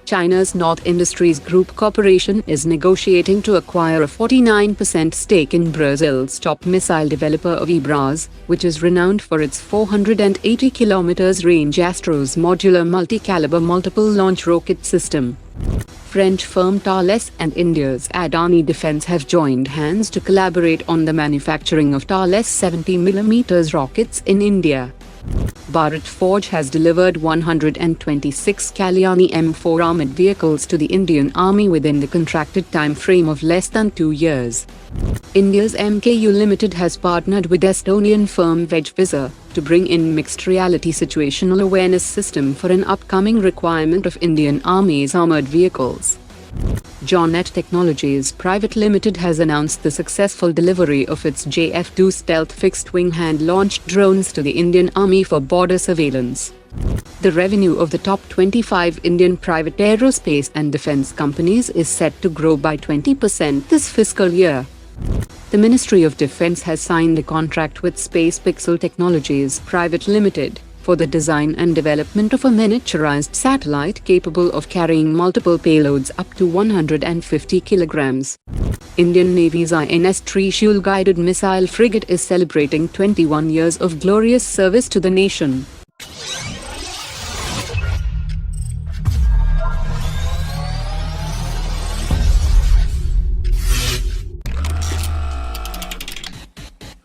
China's North Industries Group Corporation is negotiating to acquire a 49% stake in Brazil's top missile developer Vegvisir, which is renowned for its 480 km range Astros modular multi-caliber multiple launch rocket system. French firm Thales and India's Adani Defence have joined hands to collaborate on the manufacturing of Thales 70mm rockets in India. Bharat Forge has delivered 126 Kalyani M4 armored vehicles to the Indian Army within the contracted time frame of less than 2 years. India's MKU Limited has partnered with Estonian firm Vegvisir to bring in mixed reality situational awareness system for an upcoming requirement of Indian Army's armored vehicles. Johnnette Technologies Private Limited has announced the successful delivery of its JF-2 stealth fixed-wing hand-launched drones to the Indian Army for border surveillance. The revenue of the top 25 Indian private aerospace and defense companies is set to grow by 20% this fiscal year. The Ministry of Defence has signed a contract with SpacePixxel Technologies Private Limited for the design and development of a miniaturized satellite capable of carrying multiple payloads up to 150 kilograms. Indian Navy's INS Trishul guided missile frigate is celebrating 21 years of glorious service to the nation.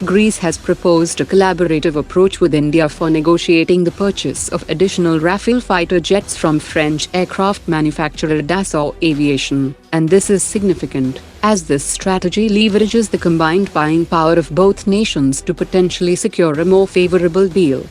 Greece has proposed a collaborative approach with India for negotiating the purchase of additional Rafale fighter jets from French aircraft manufacturer Dassault Aviation, and this is significant, as this strategy leverages the combined buying power of both nations to potentially secure a more favorable deal.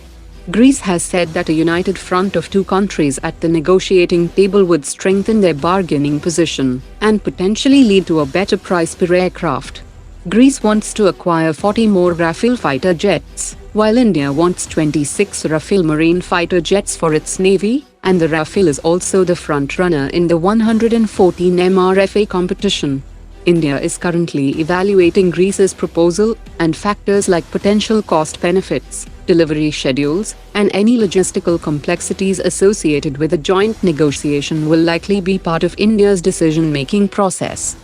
Greece has said that a united front of two countries at the negotiating table would strengthen their bargaining position and potentially lead to a better price per aircraft. Greece wants to acquire 40 more Rafale fighter jets, while India wants 26 Rafale marine fighter jets for its navy, and the Rafale is also the front-runner in the 114 MRFA competition. India is currently evaluating Greece's proposal, and factors like potential cost benefits, delivery schedules, and any logistical complexities associated with a joint negotiation will likely be part of India's decision-making process.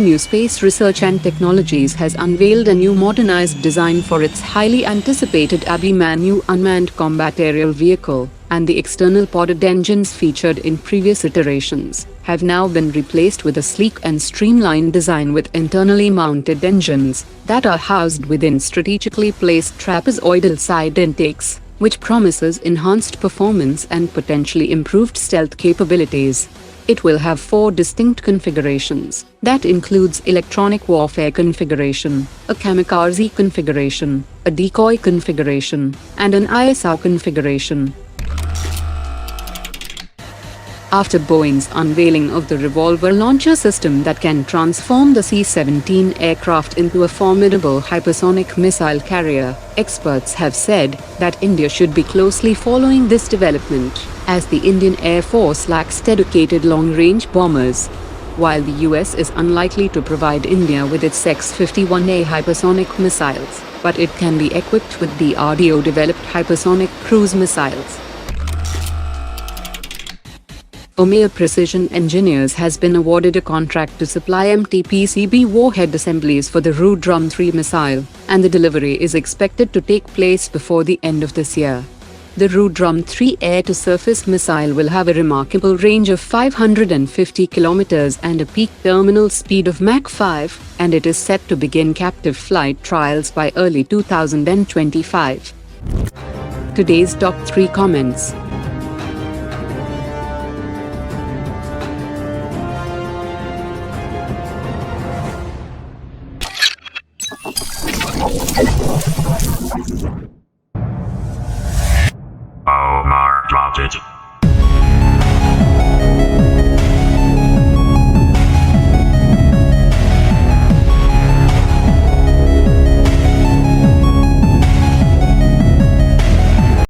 New Space Research and Technologies has unveiled a new modernized design for its highly anticipated Abhimanyu unmanned combat aerial vehicle, and the external podded engines featured in previous iterations have now been replaced with a sleek and streamlined design with internally mounted engines that are housed within strategically placed trapezoidal side intakes, which promises enhanced performance and potentially improved stealth capabilities. It will have 4 distinct configurations. That includes electronic warfare configuration, a kamikaze configuration, a decoy configuration, and an ISR configuration. After Boeing's unveiling of the Revolver launcher system that can transform the C-17 aircraft into a formidable hypersonic missile carrier, experts have said that India should be closely following this development, as the Indian Air Force lacks dedicated long-range bombers. While the US is unlikely to provide India with its X-51A hypersonic missiles, but it can be equipped with DRDO-developed hypersonic cruise missiles. Omer Precision Engineers has been awarded a contract to supply MTPCB warhead assemblies for the Rudram-3 missile, and the delivery is expected to take place before the end of this year. The Rudram-3 air-to-surface missile will have a remarkable range of 550 kilometers and a peak terminal speed of Mach 5, and it is set to begin captive flight trials by early 2025. Today's top 3 comments. Omar dropped it.